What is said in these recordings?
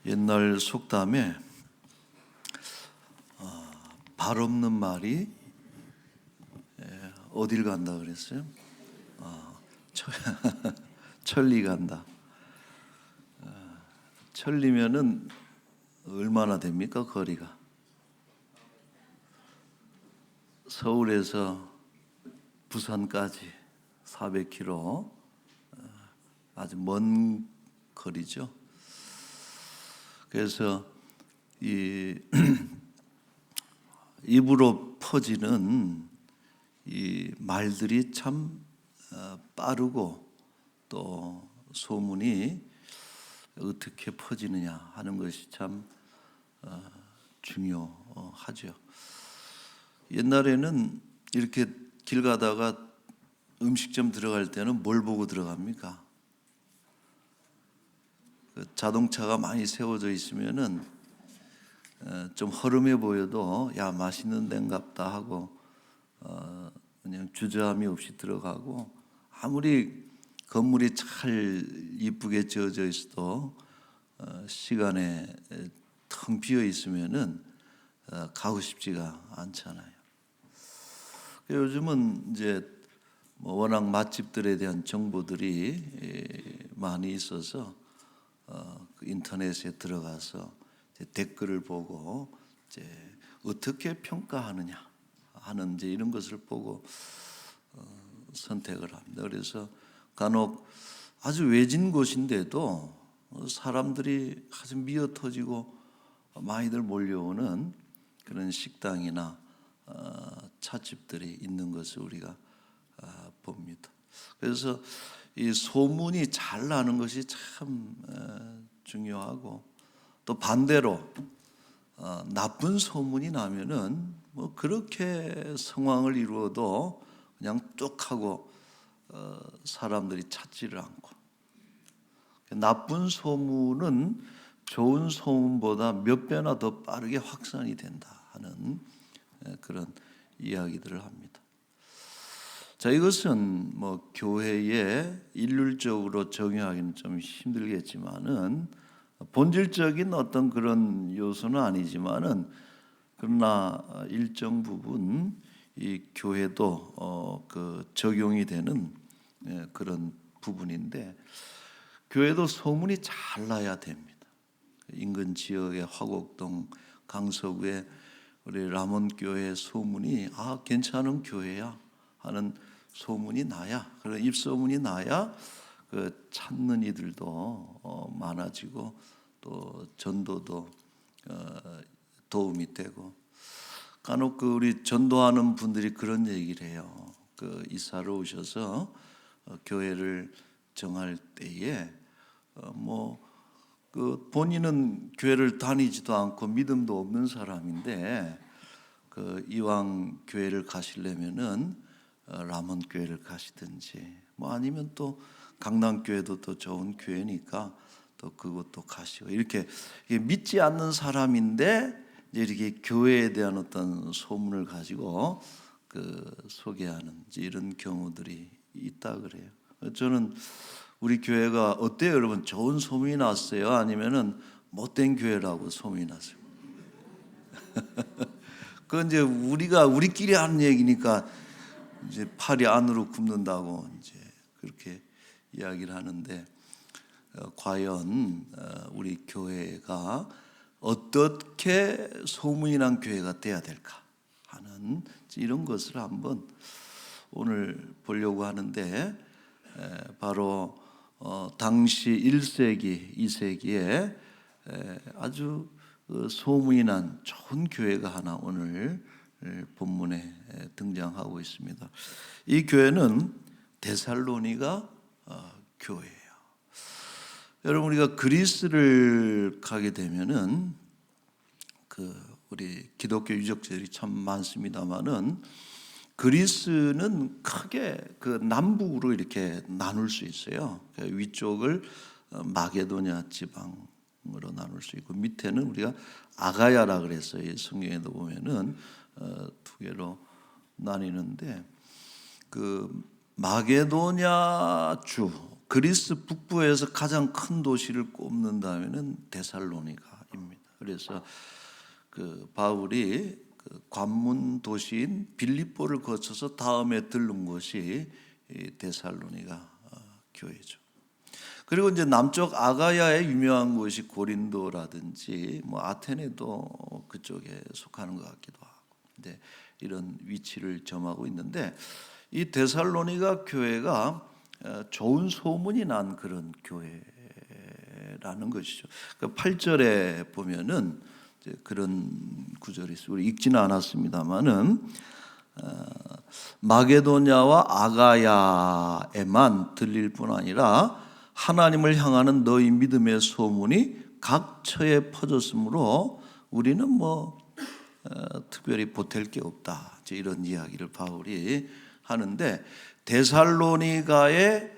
옛날 속담에 발 없는 말이 어딜 간다 그랬어요? 천리 간다. 천리면은 얼마나 됩니까? 거리가 서울에서 부산까지 400km, 아주 먼 거리죠. 그래서 이 입으로 퍼지는 이 말들이 참 빠르고 또 소문이 어떻게 퍼지느냐 하는 것이 참 중요하죠. 옛날에는 이렇게 길 가다가 음식점 들어갈 때는 뭘 보고 들어갑니까? 자동차가 많이 세워져 있으면은 좀 허름해 보여도 야 맛있는 데인갑다 하고 그냥 주저함이 없이 들어가고, 아무리 건물이 잘 이쁘게 지어져 있어도 시간에 텅 비어 있으면은 가고 싶지가 않잖아요. 요즘은 이제 워낙 맛집들에 대한 정보들이 많이 있어서 인터넷에 들어가서 댓글을 보고 이제 어떻게 평가하느냐 하는 이제 이런 것을 보고 선택을 합니다. 그래서 간혹 아주 외진 곳인데도 사람들이 아주 미어 터지고 많이들 몰려오는 그런 식당이나 찻집들이 있는 것을 우리가 봅니다. 그래서 이 소문이 잘 나는 것이 참 중요하고, 또 반대로 나쁜 소문이 나면은 뭐 그렇게 성황을 이루어도 그냥 뚝 하고 사람들이 찾지를 않고, 나쁜 소문은 좋은 소문보다 몇 배나 더 빠르게 확산이 된다 하는 그런 이야기들을 합니다. 자, 이것은 뭐 교회에 일률적으로 적용하기는 좀 힘들겠지만은, 본질적인 어떤 그런 요소는 아니지만은, 그러나 일정 부분 이 교회도 그 적용이 되는 그런 부분인데, 교회도 소문이 잘 나야 됩니다. 인근 지역의 화곡동, 강서구의 우리 라몬교회 소문이 괜찮은 교회야 하는 소문이 나야, 그런 입소문이 나야 그 찾는 이들도 많아지고 또 전도도 도움이 되고, 간혹 그 우리 전도하는 분들이 그런 얘기를 해요. 그 이사를 오셔서 교회를 정할 때에 그 본인은 교회를 다니지도 않고 믿음도 없는 사람인데, 그 이왕 교회를 가시려면은 라몬 교회를 가시든지, 아니면 또 강남교회도 더 좋은 교회니까 또 그것도 가시고, 이렇게 믿지 않는 사람인데 이렇게 교회에 대한 어떤 소문을 가지고 그 소개하는 이런 경우들이 있다 그래요. 저는 우리 교회가 어때요, 여러분? 좋은 소문이 났어요? 아니면은 못된 교회라고 소문이 났어요? 그건 이제 우리끼리 하는 얘기니까 이제 팔이 안으로 굽는다고 이제 그렇게 이야기를 하는데, 과연 우리 교회가 어떻게 소문이 난 교회가 돼야 될까 하는 이런 것을 한번 오늘 보려고 하는데, 바로 당시 1세기, 2세기에 아주 소문이 난 좋은 교회가 하나 오늘 본문에 등장하고 있습니다. 이 교회는 데살로니가 교회예요. 여러분, 우리가 그리스를 가게 되면은 우리 기독교 유적지들이 참 많습니다만은, 그리스는 크게 그 남북으로 이렇게 나눌 수 있어요. 위쪽을 마게도냐 지방으로 나눌 수 있고, 밑에는 우리가 아가야라 그랬어요. 성경에도 보면은 두 개로 나뉘는데, 그 마게도냐 주, 그리스 북부에서 가장 큰 도시를 꼽는다면은 데살로니가입니다. 그래서 그 바울이 그 관문 도시인 빌립보를 거쳐서 다음에 들른 곳이 이 데살로니가 교회죠. 그리고 이제 남쪽 아가야에 유명한 곳이 고린도라든지 뭐 아테네도 그쪽에 속하는 것 같기도 하고, 이제 이런 위치를 점하고 있는데, 이 데살로니가 교회가 좋은 소문이 난 그런 교회라는 것이죠. 그 8절에 보면은 이제 그런 구절이 있어요. 우리 읽지는 않았습니다만은 마게도냐와 아가야에만 들릴 뿐 아니라 하나님을 향하는 너희 믿음의 소문이 각 처에 퍼졌으므로 우리는 특별히 보탤 게 없다, 이런 이야기를 바울이 하는데, 데살로니가에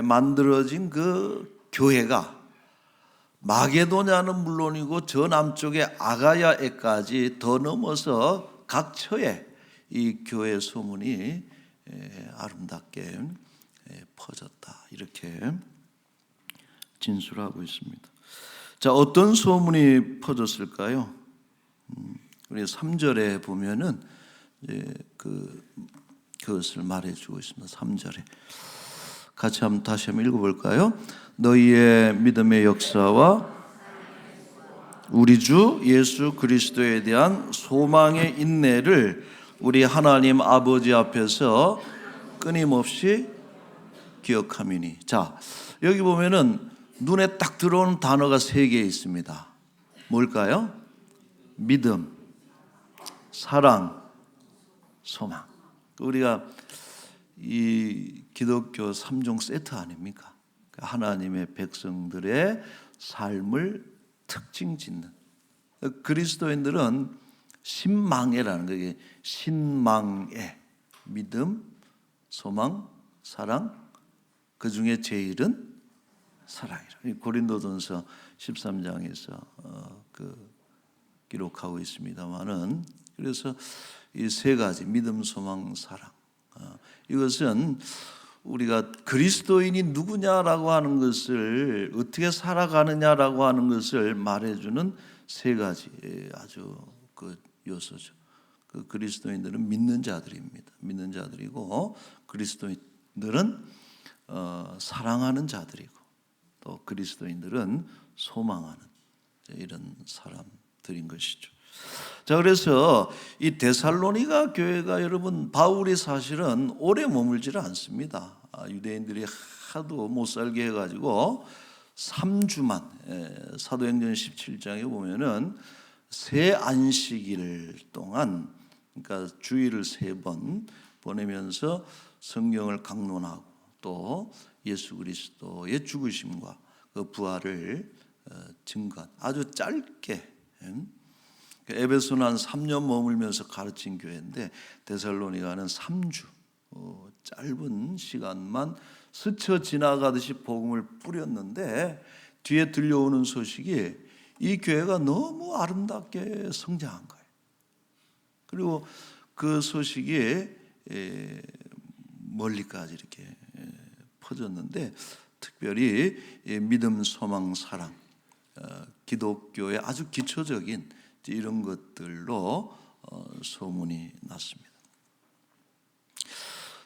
만들어진 그 교회가 마게도냐는 물론이고 저 남쪽의 아가야에까지 더 넘어서 각 처에 이 교회 소문이 아름답게 퍼졌다, 이렇게 진술하고 있습니다. 자, 어떤 소문이 퍼졌을까요? 우리 3절에 보면은 그것을 말해주고 있습니다. 3절에 같이 다시 한번 읽어볼까요? 너희의 믿음의 역사와 우리 주 예수 그리스도에 대한 소망의 인내를 우리 하나님 아버지 앞에서 끊임없이 기억함이니. 자, 여기 보면은 눈에 딱 들어오는 단어가 3개 있습니다. 뭘까요? 믿음, 사랑, 소망. 우리가 이 기독교 3종 세트 아닙니까? 하나님의 백성들의 삶을 특징 짓는. 그리스도인들은 신망애라는 거예요. 신망애, 믿음, 소망, 사랑, 그 중에 제일은 사랑이라. 고린도전서 13장에서 기록하고 있습니다만은, 그래서 이 3가지 믿음, 소망, 사랑, 이것은 우리가 그리스도인이 누구냐라고 하는 것을, 어떻게 살아가느냐라고 하는 것을 말해주는 3가지 아주 그 요소죠. 그 그리스도인들은 믿는 자들입니다. 믿는 자들이고, 그리스도인들은 사랑하는 자들이고, 또 그리스도인들은 소망하는 이런 사람들인 것이죠. 자, 그래서 이 데살로니가 교회가, 여러분, 바울이 사실은 오래 머물지를 않습니다. 유대인들이 하도 못 살게 해가지고 3주만, 사도행전 17장에 보면은 새 안식일 동안, 그러니까 주일을 3번 보내면서 성경을 강론하고 또 예수 그리스도의 죽으심과 그 부활을 증거한, 아주 짧게, 에베소는 한 3년 머물면서 가르친 교회인데, 데살로니가는 3주 짧은 시간만 스쳐 지나가듯이 복음을 뿌렸는데, 뒤에 들려오는 소식이 이 교회가 너무 아름답게 성장한 거예요. 그리고 그 소식이 멀리까지 이렇게 퍼졌는데, 특별히 믿음, 소망, 사랑, 기독교의 아주 기초적인 이런 것들로 소문이 났습니다.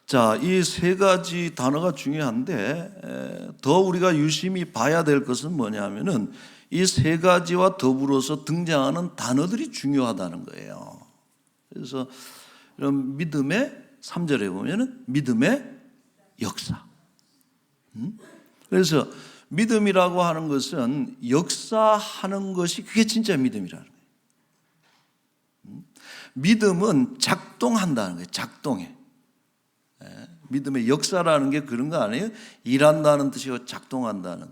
자, 이 3가지 단어가 중요한데, 더 우리가 유심히 봐야 될 것은 뭐냐면은 이 3가지와 더불어서 등장하는 단어들이 중요하다는 거예요. 그래서 이런 믿음의, 3절에 보면은 믿음의 역사. 그래서 믿음이라고 하는 것은 역사하는 것이, 그게 진짜 믿음이라는 거예요. 믿음은 작동한다는 거예요. 작동해. 믿음의 역사라는 게 그런 거 아니에요? 일한다는 뜻이고 작동한다는,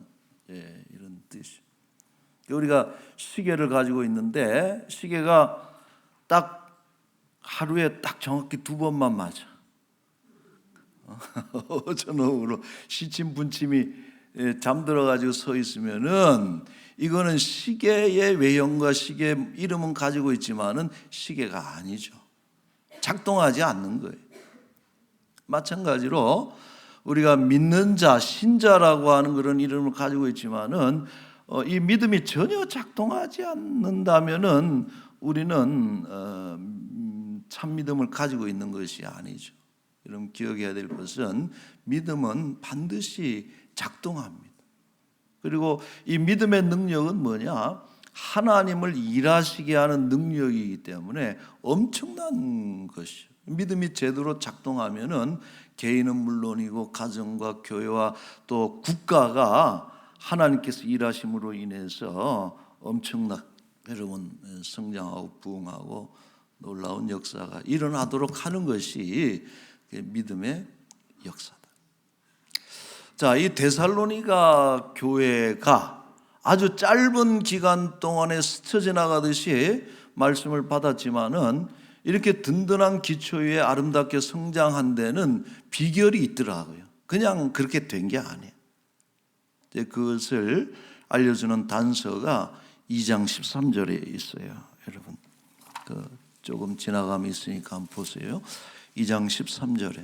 이런 뜻이에요. 우리가 시계를 가지고 있는데, 시계가 딱 하루에 딱 정확히 2번만 맞아. 어쩌노으로 시침 분침이 잠들어가지고 서 있으면은, 이거는 시계의 외형과 시계 이름은 가지고 있지만은 시계가 아니죠. 작동하지 않는 거예요. 마찬가지로 우리가 믿는 자, 신자라고 하는 그런 이름을 가지고 있지만은 이 믿음이 전혀 작동하지 않는다면은 우리는 참 믿음을 가지고 있는 것이 아니죠. 여러분 기억해야 될 것은 믿음은 반드시 작동합니다. 그리고 이 믿음의 능력은 뭐냐? 하나님을 일하시게 하는 능력이기 때문에 엄청난 것이죠. 믿음이 제대로 작동하면은 개인은 물론이고 가정과 교회와 또 국가가 하나님께서 일하심으로 인해서 엄청나게 여러분 성장하고 부흥하고 놀라운 역사가 일어나도록 하는 것이 믿음의 역사다. 자, 이 데살로니가 교회가 아주 짧은 기간 동안에 스쳐 지나가듯이 말씀을 받았지만은 이렇게 든든한 기초 위에 아름답게 성장한 데는 비결이 있더라고요. 그냥 그렇게 된 게 아니에요. 그것을 알려주는 단서가 2장 13절에 있어요. 여러분 조금 지나감이 있으니까 한번 보세요. 2장 13절에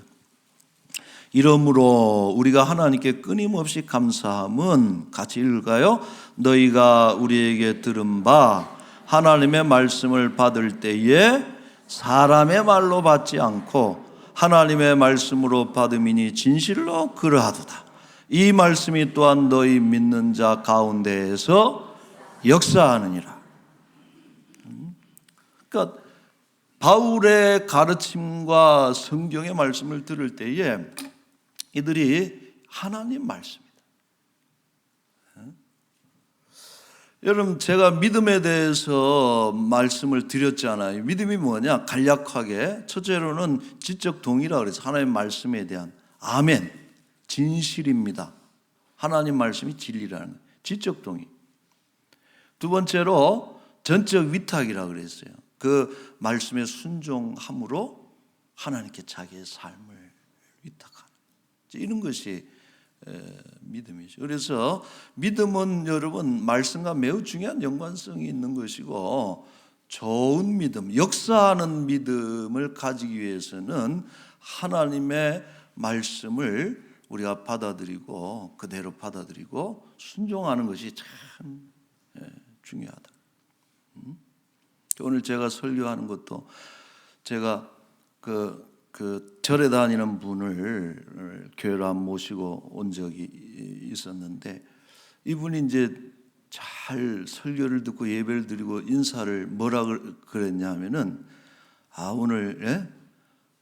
이러므로 우리가 하나님께 끊임없이 감사함은 같이 읽을까요? 너희가 우리에게 들은 바 하나님의 말씀을 받을 때에 사람의 말로 받지 않고 하나님의 말씀으로 받음이니 진실로 그러하도다. 이 말씀이 또한 너희 믿는 자 가운데에서 역사하느니라. 그러니까 바울의 가르침과 성경의 말씀을 들을 때에 이들이 하나님 말씀이다. 여러분 제가 믿음에 대해서 말씀을 드렸잖아요. 믿음이 뭐냐? 간략하게 첫째로는 지적 동의라 그래서 하나님 말씀에 대한 아멘, 진실입니다. 하나님 말씀이 진리라는 거예요. 지적 동의. 두 번째로 전적 위탁이라 그랬어요. 그 말씀에 순종함으로 하나님께 자기의 삶을 위탁하는 이런 것이 믿음이죠. 그래서 믿음은 여러분 말씀과 매우 중요한 연관성이 있는 것이고 좋은 믿음, 역사하는 믿음을 가지기 위해서는 하나님의 말씀을 우리가 받아들이고 그대로 받아들이고 순종하는 것이 참 중요하다. 오늘 제가 설교하는 것도 제가 그 절에 다니는 분을 교회로 한번 모시고 온 적이 있었는데 이분이 이제 잘 설교를 듣고 예배를 드리고 인사를 뭐라 그랬냐면은 오늘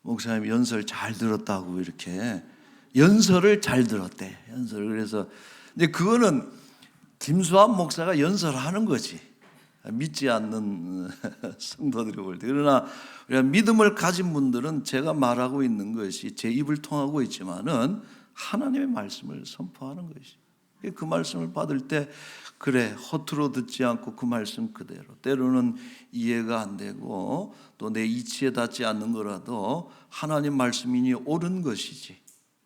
목사님 연설 잘 들었다고 이렇게 연설을 잘 들었대. 연설을 그래서 이제 그거는 김수환 목사가 연설하는 거지. 믿지 않는 성도들이 볼 때. 그러나 우리가 믿음을 가진 분들은 제가 말하고 있는 것이 제 입을 통하고 있지만은 하나님의 말씀을 선포하는 것이. 그 말씀을 받을 때 그래 허투루 듣지 않고 그 말씀 그대로 때로는 이해가 안 되고 또 내 이치에 닿지 않는 거라도 하나님 말씀이니 옳은 것이지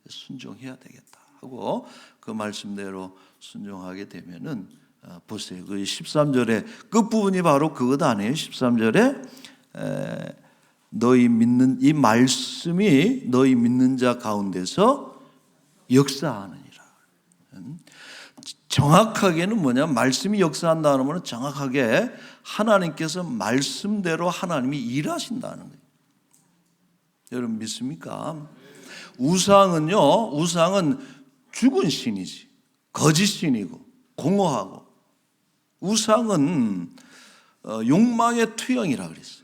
순종해야 되겠다 하고 그 말씀대로 순종하게 되면은 보세요. 그 13절에 끝부분이 바로 그것 아니에요. 13절에 너희 믿는 이 말씀이 너희 믿는 자 가운데서 역사하느니라. 정확하게는 뭐냐? 말씀이 역사한다는 것은 정확하게 하나님께서 말씀대로 하나님이 일하신다는 거예요. 여러분 믿습니까? 우상은 죽은 신이지. 거짓 신이고 공허하고 우상은 욕망의 투영이라 그랬어요.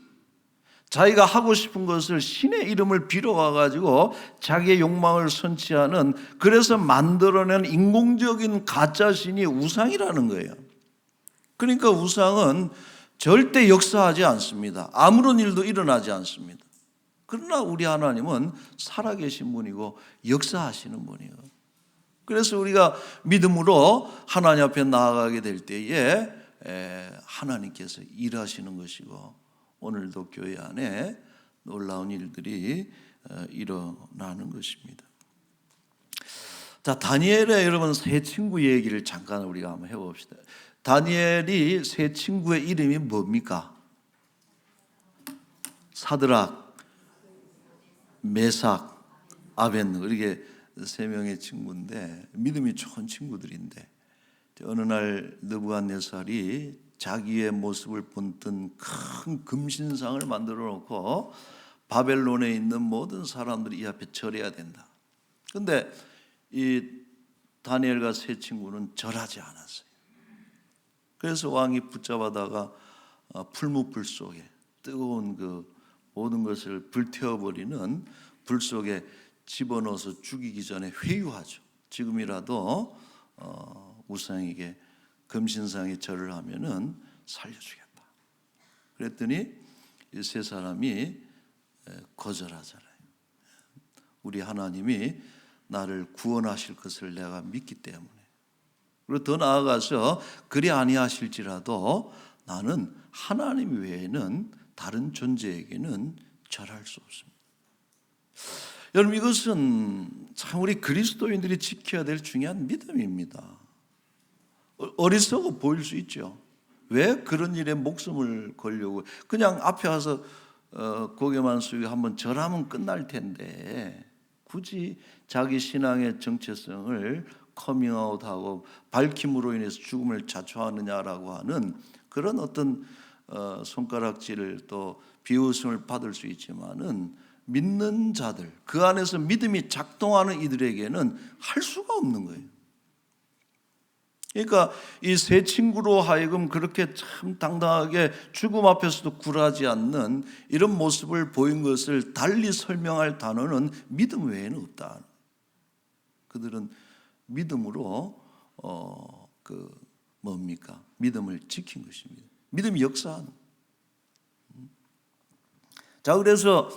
자기가 하고 싶은 것을 신의 이름을 빌어와가지고 자기의 욕망을 선취하는 그래서 만들어낸 인공적인 가짜 신이 우상이라는 거예요. 그러니까 우상은 절대 역사하지 않습니다. 아무런 일도 일어나지 않습니다. 그러나 우리 하나님은 살아계신 분이고 역사하시는 분이에요. 그래서 우리가 믿음으로 하나님 앞에 나아가게 될 때에 하나님께서 일하시는 것이고 오늘도 교회 안에 놀라운 일들이 일어나는 것입니다. 자, 다니엘의 여러분 세 친구 얘기를 잠깐 우리가 한번 해봅시다. 다니엘이 세 친구의 이름이 뭡니까? 사드락, 메삭, 아벳느고 이렇게 세 명의 친구인데 믿음이 좋은 친구들인데 어느 날 느부갓네살이 자기의 모습을 본뜬 큰 금신상을 만들어 놓고 바벨론에 있는 모든 사람들이 이 앞에 절해야 된다. 그런데 이 다니엘과 세 친구는 절하지 않았어요. 그래서 왕이 붙잡아다가 풀무불 속에 뜨거운 그 모든 것을 불태워버리는 불 속에 집어넣어서 죽이기 전에 회유하죠. 지금이라도 우상에게 금신상에 절을 하면은 살려주겠다. 그랬더니 이 세 사람이 거절하잖아요. 우리 하나님이 나를 구원하실 것을 내가 믿기 때문에. 그리고 더 나아가서 그리 아니하실지라도 나는 하나님 외에는 다른 존재에게는 절할 수 없습니다. 여러분, 이것은 참 우리 그리스도인들이 지켜야 될 중요한 믿음입니다. 어리석어 보일 수 있죠. 왜 그런 일에 목숨을 걸려고 그냥 앞에 와서 고개만 숙이고 한번 절하면 끝날 텐데 굳이 자기 신앙의 정체성을 커밍아웃하고 밝힘으로 인해서 죽음을 자초하느냐라고 하는 그런 어떤 손가락질을 또 비웃음을 받을 수 있지만은 믿는 자들, 그 안에서 믿음이 작동하는 이들에게는 할 수가 없는 거예요. 그러니까 이 세 친구로 하여금 그렇게 참 당당하게 죽음 앞에서도 굴하지 않는 이런 모습을 보인 것을 달리 설명할 단어는 믿음 외에는 없다. 그들은 믿음으로 믿음을 지킨 것입니다. 믿음이 역사하는. 자, 그래서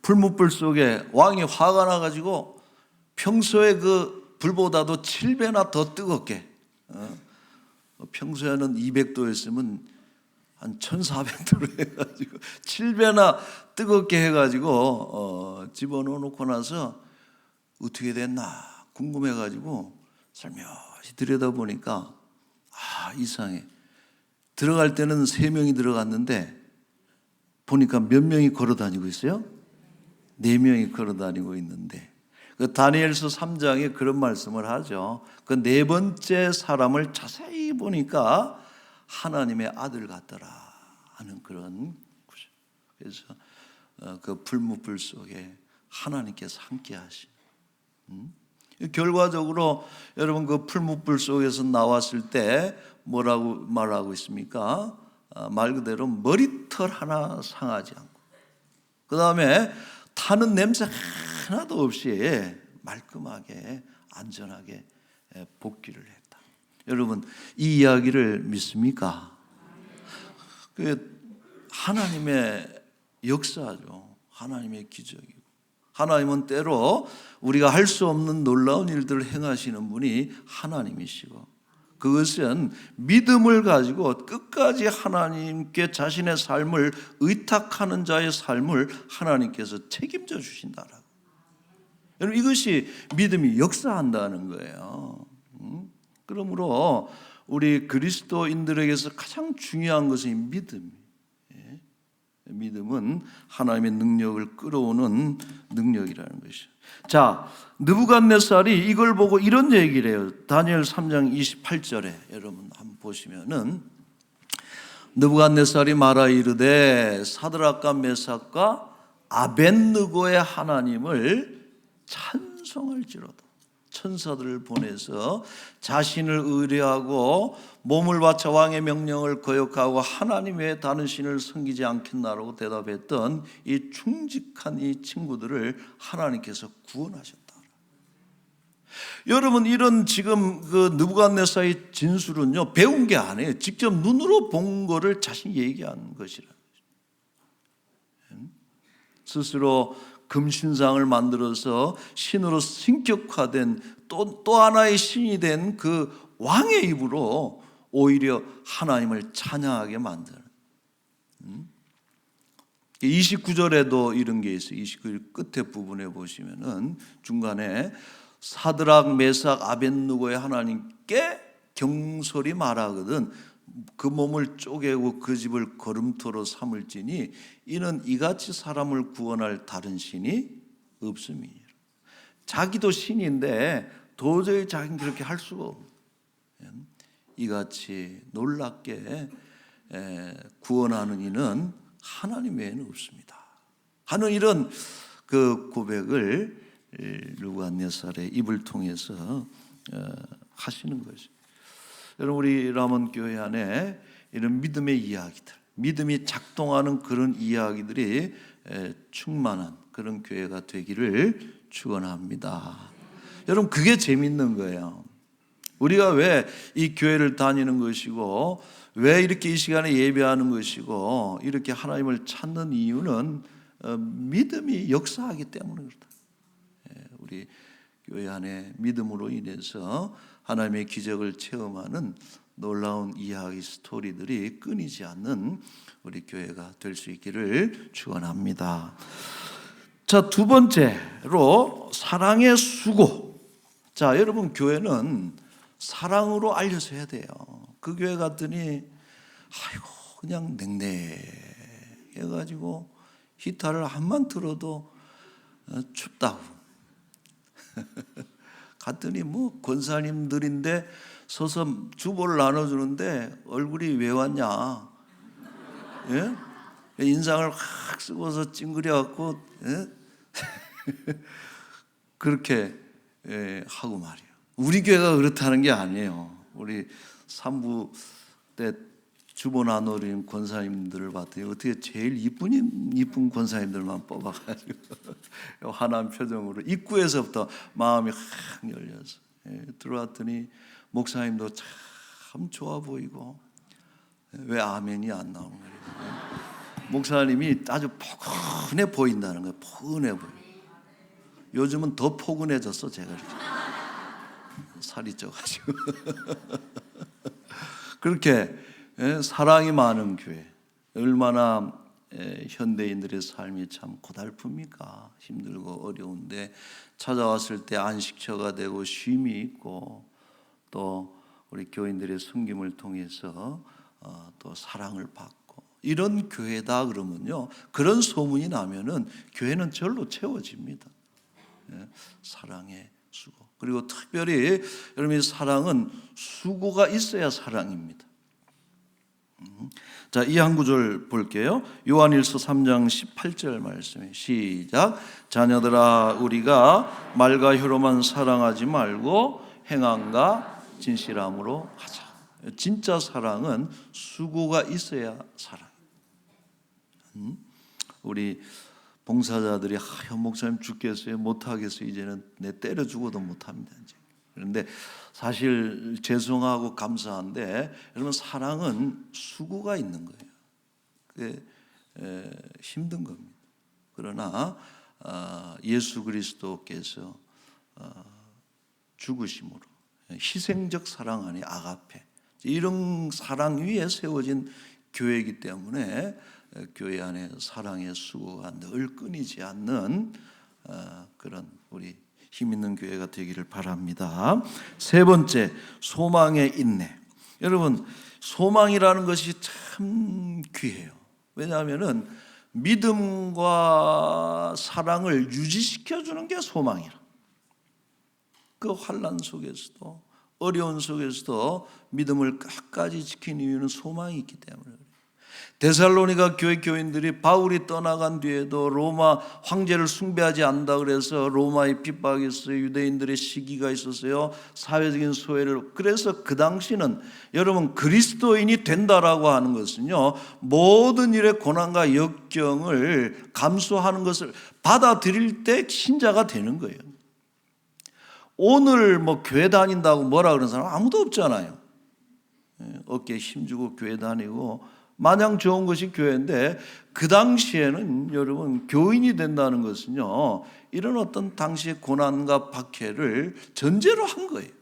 풀무불 속에 왕이 화가 나가지고 평소에 그 불보다도 7배나 더 뜨겁게, 평소에는 200도였으면 한 1400도로 해가지고 7배나 뜨겁게 해가지고 집어넣어 놓고 나서 어떻게 됐나 궁금해가지고 살며시 들여다보니까 이상해. 들어갈 때는 3명이 들어갔는데 보니까 몇 명이 걸어다니고 있어요? 4명이 걸어다니고 있는데 그 다니엘서 3장에 그런 말씀을 하죠. 그 4번째 사람을 자세히 보니까 하나님의 아들 같더라 하는 그런 구절. 그래서 그 풀무불 속에 하나님께서 함께 하신. 결과적으로 여러분 그 풀무불 속에서 나왔을 때 뭐라고 말하고 있습니까? 말 그대로 머리털 하나 상하지 않고 그 다음에 타는 냄새 하나도 없이 말끔하게 안전하게 복귀를 했다. 여러분 이 이야기를 믿습니까? 그 하나님의 역사죠. 하나님의 기적이고 하나님은 때로 우리가 할 수 없는 놀라운 일들을 행하시는 분이 하나님이시고 그것은 믿음을 가지고 끝까지 하나님께 자신의 삶을 의탁하는 자의 삶을 하나님께서 책임져 주신다라고. 여러분 이것이 믿음이 역사한다는 거예요. 그러므로 우리 그리스도인들에게서 가장 중요한 것은 믿음이에요. 믿음은 하나님의 능력을 끌어오는 능력이라는 것이죠. 자, 느부갓네살이 이걸 보고 이런 얘기를 해요. 다니엘 3장 28절에 여러분 한번 보시면은 느부갓네살이 말하 이르되 사드락과 메삭과 아벳느고의 하나님을 찬송할지로다. 천사들을 보내서 자신을 의뢰하고 몸을 바쳐 왕의 명령을 거역하고 하나님 외에 다른 신을 섬기지 않겠나라고 대답했던 이 충직한 이 친구들을 하나님께서 구원하셨다. 여러분 이런 지금 그 느부갓네살의 진술은요 배운 게 아니에요. 직접 눈으로 본 거를 자신이 얘기한 것이라. 스스로 금신상을 만들어서 신으로 신격화된 또 하나의 신이 된 그 왕의 입으로 오히려 하나님을 찬양하게 만드는 29절에도 이런 게 있어요. 29절 끝에 부분에 보시면은 중간에 사드락 메삭 아벳느고의 하나님께 경솔히 말하거든 그 몸을 쪼개고 그 집을 거름토로 삼을지니 이는 이같이 사람을 구원할 다른 신이 없음이니라. 자기도 신인데 도저히 자기는 그렇게 할 수가 없어요. 이같이 놀랍게 구원하는 이는 하나님 외에는 없습니다 하는 이런 그 고백을 느부갓네살의 입을 통해서 하시는 것이죠. 여러분, 우리 람원 교회 안에 이런 믿음의 이야기들, 믿음이 작동하는 그런 이야기들이 충만한 그런 교회가 되기를 축원합니다. 여러분, 그게 재밌는 거예요. 우리가 왜 이 교회를 다니는 것이고 왜 이렇게 이 시간에 예배하는 것이고 이렇게 하나님을 찾는 이유는 믿음이 역사하기 때문에 그렇다. 우리 교회 안에 믿음으로 인해서 하나님의 기적을 체험하는 놀라운 이야기 스토리들이 끊이지 않는 우리 교회가 될 수 있기를 축원합니다. 자, 두 번째로 사랑의 수고. 자, 여러분, 교회는 사랑으로 알려져야 돼요. 그 교회 갔더니 아이고 그냥 냉랭해가지고 기타를 한만 들어도 춥다고 갔더니 뭐 권사님들인데 서서 주보를 나눠주는데 얼굴이 왜 왔냐, 예? 인상을 확 쓰고서 찡그려갖고 그렇게 하고 말이에요. 우리 교회가 그렇다는 게 아니에요. 우리 3부 때 주보 나누는 권사님들을 봤더니 어떻게 제일 이쁜 권사님들만 뽑아가지고 환한 표정으로 입구에서부터 마음이 확 열려서 들어왔더니 목사님도 참 좋아 보이고 왜 아멘이 안 나오는 거예요? 목사님이 아주 포근해 보인다는 거예요. 포근해 보여. 요즘은 더 포근해졌어. 제가 이렇게 살이 쪄가지고 그렇게 사랑이 많은 교회. 얼마나 현대인들의 삶이 참 고달픕니까? 힘들고 어려운데 찾아왔을 때 안식처가 되고 쉼이 있고 또 우리 교인들의 섬김을 통해서 또 사랑을 받고 이런 교회다 그러면요, 그런 소문이 나면은 교회는 절로 채워집니다. 사랑의 수고. 그리고 특별히 여러분의 사랑은 수고가 있어야 사랑입니다. 자, 이 한 구절 볼게요. 요한일서 3장 18절 말씀에 시작. 자녀들아, 우리가 말과 혀로만 사랑하지 말고 행함과 진실함으로 하자. 진짜 사랑은 수고가 있어야 사랑. 우리 봉사자들이 목사님 죽겠어요, 못하겠어요, 이제는 내 때려 죽어도 못합니다. 이제. 그런데 사실 죄송하고 감사한데 여러분, 사랑은 수고가 있는 거예요. 그게 힘든 겁니다. 그러나 예수 그리스도께서 죽으심으로 희생적 사랑 안에 아가페, 이런 사랑 위에 세워진 교회이기 때문에 교회 안에 사랑의 수고가 늘 끊이지 않는 그런 우리 힘 있는 교회가 되기를 바랍니다. 세 번째, 소망의 인내. 여러분, 소망이라는 것이 참 귀해요. 왜냐하면 믿음과 사랑을 유지시켜주는 게 소망이라. 그 환난 속에서도 어려운 속에서도 믿음을 끝까지 지킨 이유는 소망이 있기 때문에 그래요. 데살로니가 교회 교인들이 바울이 떠나간 뒤에도 로마 황제를 숭배하지 않는다 그래서 로마의 핍박이 있어요. 유대인들의 시기가 있었어요. 사회적인 소외를. 그래서 그 당시는 여러분, 그리스도인이 된다라고 하는 것은요, 모든 일의 고난과 역경을 감수하는 것을 받아들일 때 신자가 되는 거예요. 오늘 뭐 교회 다닌다고 뭐라 그러는 사람 아무도 없잖아요. 어깨에 힘주고 교회 다니고 마냥 좋은 것이 교회인데, 그 당시에는 여러분, 교인이 된다는 것은요, 이런 어떤 당시의 고난과 박해를 전제로 한 거예요.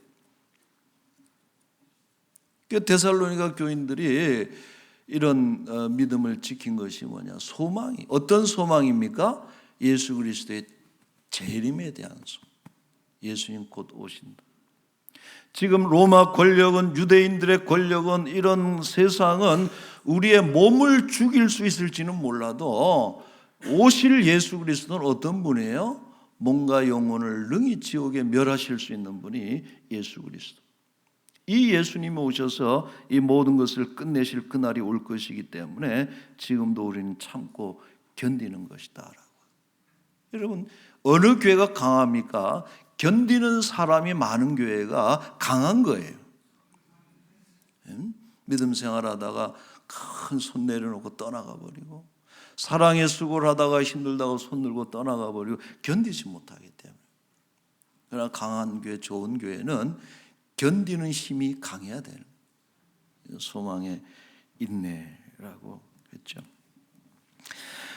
데살로니가 교인들이 이런 믿음을 지킨 것이 뭐냐? 소망이. 어떤 소망입니까? 예수 그리스도의 재림에 대한 소망. 예수님 곧 오신다. 지금 로마 권력은, 유대인들의 권력은, 이런 세상은 우리의 몸을 죽일 수 있을지는 몰라도 오실 예수 그리스도는 어떤 분이에요? 몸과 영혼을 능히 지옥에 멸하실 수 있는 분이 예수 그리스도. 이 예수님이 오셔서 이 모든 것을 끝내실 그날이 올 것이기 때문에 지금도 우리는 참고 견디는 것이다. 여러분, 어느 교회가 강합니까? 견디는 사람이 많은 교회가 강한 거예요. 믿음 생활하다가 큰 손 내려놓고 떠나가 버리고, 사랑의 수고를 하다가 힘들다고 손 들고 떠나가 버리고 견디지 못하기 때문에. 그러나 강한 교회, 좋은 교회는 견디는 힘이 강해야 되는 소망의 인내라고 했죠.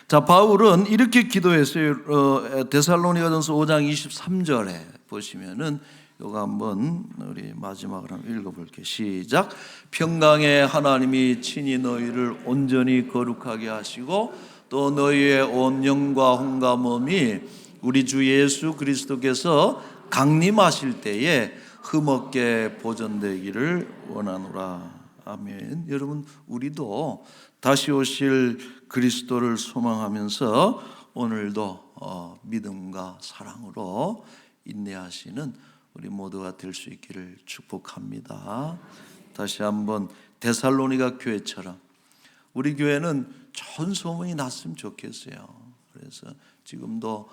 자, 바울은 이렇게 기도했어요. 데살로니가전서 5장 23절에 보시면은 이거 한번 우리 마지막으로 한번 읽어볼게요. 시작. 평강의 하나님이 친히 너희를 온전히 거룩하게 하시고 또 너희의 온 영과 혼과 몸이 우리 주 예수 그리스도께서 강림하실 때에 흠없게 보존되기를 원하노라. 아멘. 여러분, 우리도 다시 오실 그리스도를 소망하면서 오늘도 믿음과 사랑으로 인내하시는 우리 모두가 될 수 있기를 축복합니다. 다시 한번 데살로니가 교회처럼 우리 교회는 좋은 소문이 났으면 좋겠어요. 그래서 지금도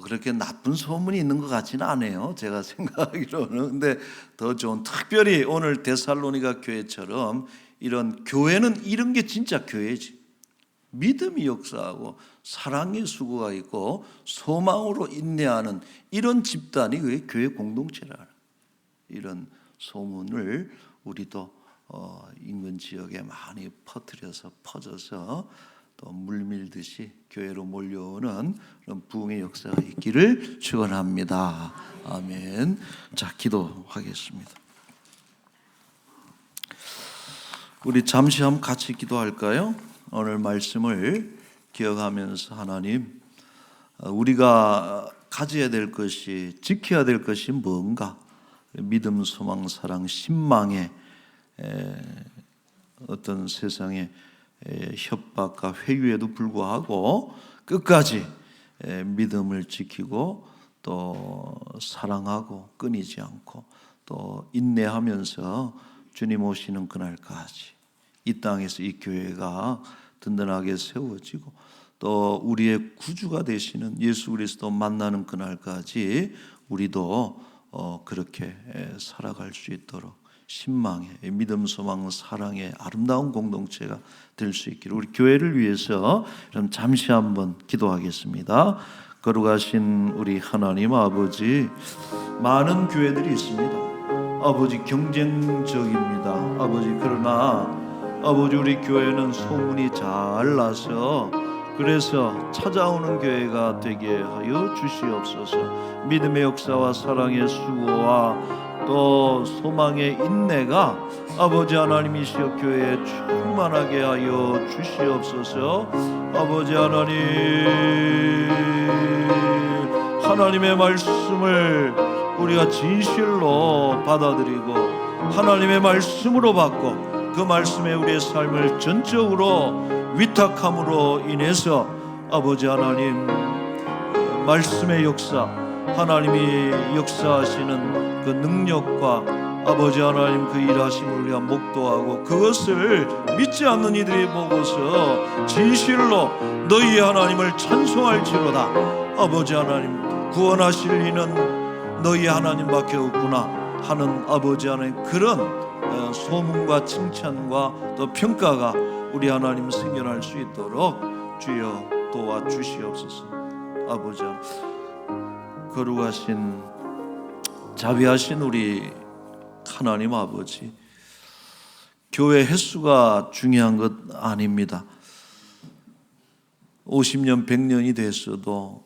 그렇게 나쁜 소문이 있는 것 같지는 않아요, 제가 생각하기로는. 근데 더 좋은, 특별히 오늘 데살로니가 교회처럼 이런 교회는 이런 게 진짜 교회지. 믿음이 역사하고 사랑의 수고가 있고 소망으로 인내하는 이런 집단이 그 교회 공동체라. 이런 소문을 우리도 인근 지역에 많이 퍼져서 또 물밀듯이 교회로 몰려오는 그런 부흥의 역사가 있기를 축원합니다. 아멘. 자, 기도하겠습니다. 우리 잠시 한번 같이 기도할까요? 오늘 말씀을 기억하면서 하나님, 우리가 가져야 될 것이, 지켜야 될 것이 뭔가? 믿음, 소망, 사랑, 신망의 어떤 세상의 협박과 회유에도 불구하고 끝까지 믿음을 지키고 또 사랑하고 끊이지 않고 또 인내하면서 주님 오시는 그날까지 이 땅에서 이 교회가 든든하게 세워지고 또 우리의 구주가 되시는 예수 그리스도 만나는 그날까지 우리도 그렇게 살아갈 수 있도록 신망의 믿음, 소망, 사랑의 아름다운 공동체가 될 수 있기를 우리 교회를 위해서 그럼 잠시 한번 기도하겠습니다. 거룩하신 우리 하나님 아버지, 많은 교회들이 있습니다. 아버지, 경쟁적입니다. 아버지, 그러나 아버지, 우리 교회는 소문이 잘 나서 그래서 찾아오는 교회가 되게 하여 주시옵소서. 믿음의 역사와 사랑의 수고와 또 소망의 인내가 아버지 하나님이시여 교회에 충만하게 하여 주시옵소서. 아버지 하나님, 하나님의 말씀을 우리가 진실로 받아들이고 하나님의 말씀으로 받고 그 말씀에 우리의 삶을 전적으로 위탁함으로 인해서 아버지 하나님, 말씀의 역사, 하나님이 역사하시는 그 능력과 아버지 하나님 그 일하심을 우리가 목도하고 그것을 믿지 않는 이들이 보고서 진실로 너희 하나님을 찬송할지로다. 아버지 하나님, 구원하실 이는 너희 하나님밖에 없구나 하는 아버지 하나님, 그런 소문과 칭찬과 또 평가가 우리 하나님 생겨날 수 있도록 주여 도와주시옵소서. 아버지 하나님, 거룩하신 자비하신 우리 하나님 아버지, 교회 횟수가 중요한 것 아닙니다. 50년 100년이 됐어도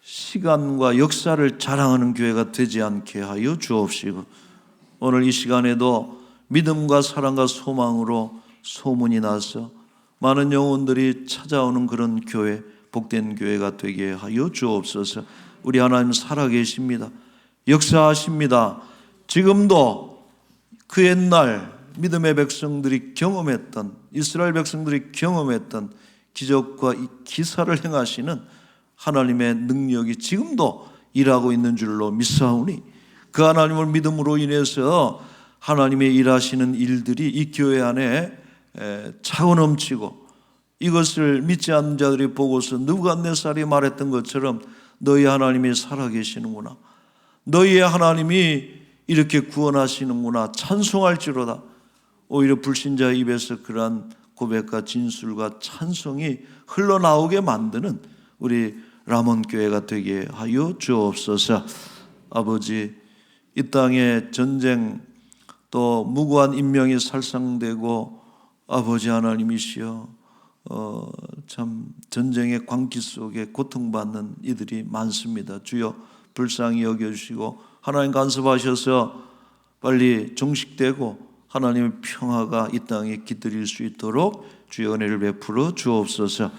시간과 역사를 자랑하는 교회가 되지 않게 하여 주옵시고 오늘 이 시간에도 믿음과 사랑과 소망으로 소문이 나서 많은 영혼들이 찾아오는 그런 교회, 복된 교회가 되게 하여 주옵소서. 우리 하나님 살아계십니다. 역사하십니다. 지금도 그 옛날 믿음의 백성들이 경험했던, 이스라엘 백성들이 경험했던 기적과 이 기사를 행하시는 하나님의 능력이 지금도 일하고 있는 줄로 믿사오니 그 하나님을 믿음으로 인해서 하나님의 일하시는 일들이 이 교회 안에 차고 넘치고, 이것을 믿지 않는 자들이 보고서 느부갓네살이 말했던 것처럼 너희 하나님이 살아계시는구나, 너희의 하나님이 이렇게 구원하시는구나 찬송할지로다. 오히려 불신자 입에서 그러한 고백과 진술과 찬송이 흘러나오게 만드는 우리 라몬교회가 되게 하여 주옵소서. 아버지, 이 땅에 전쟁 또 무고한 인명이 살상되고, 아버지 하나님이시여, 참 전쟁의 광기 속에 고통받는 이들이 많습니다. 주여 불쌍히 여겨주시고 하나님 간섭하셔서 빨리 종식되고 하나님의 평화가 이 땅에 깃들일 수 있도록 주의 은혜를 베풀어 주옵소서.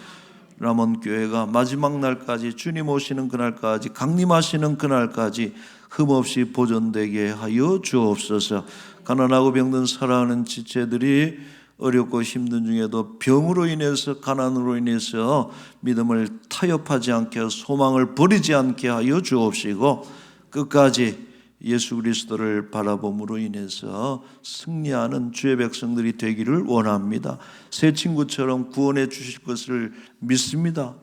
라몬교회가 마지막 날까지, 주님 오시는 그날까지, 강림하시는 그날까지 흠없이 보존되게 하여 주옵소서. 가난하고 병든 사랑하는 지체들이 어렵고 힘든 중에도 병으로 인해서, 가난으로 인해서 믿음을 타협하지 않게, 소망을 버리지 않게 하여 주옵시고, 끝까지 예수 그리스도를 바라봄으로 인해서 승리하는 주의 백성들이 되기를 원합니다. 새 친구처럼 구원해 주실 것을 믿습니다.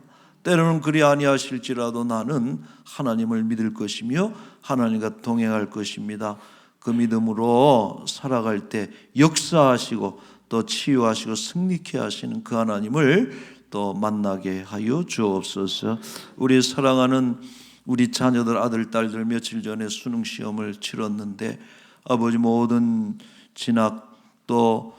때로는 그리 아니하실지라도 나는 하나님을 믿을 것이며 하나님과 동행할 것입니다. 그 믿음으로 살아갈 때 역사하시고 또 치유하시고 승리케 하시는 그 하나님을 또 만나게 하여 주옵소서. 우리 사랑하는 우리 자녀들, 아들, 딸들 며칠 전에 수능 시험을 치렀는데 아버지 모든 진학 또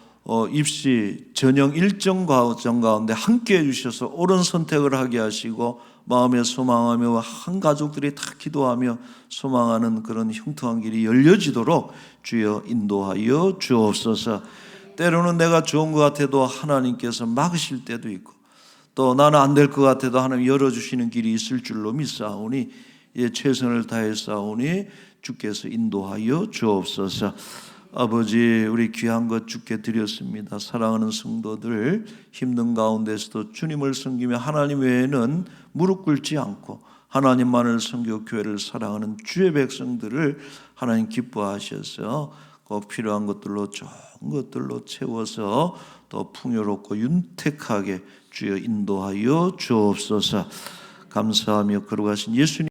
입시 전형 일정 과정 가운데 함께 해주셔서 옳은 선택을 하게 하시고 마음에 소망하며 한 가족들이 다 기도하며 소망하는 그런 형통한 길이 열려지도록 주여 인도하여 주옵소서. 때로는 내가 좋은 것 같아도 하나님께서 막으실 때도 있고, 또 나는 안 될 것 같아도 하나님 열어주시는 길이 있을 줄로 믿사오니 최선을 다해 싸우니 주께서 인도하여 주옵소서. 아버지, 우리 귀한 것 주께 드렸습니다. 사랑하는 성도들 힘든 가운데서도 주님을 섬기며 하나님 외에는 무릎 꿇지 않고 하나님만을 섬기고 교회를 사랑하는 주의 백성들을 하나님 기뻐하셔서 꼭 필요한 것들로, 좋은 것들로 채워서 더 풍요롭고 윤택하게 주여 인도하여 주옵소서. 감사하며 걸어가신 예수님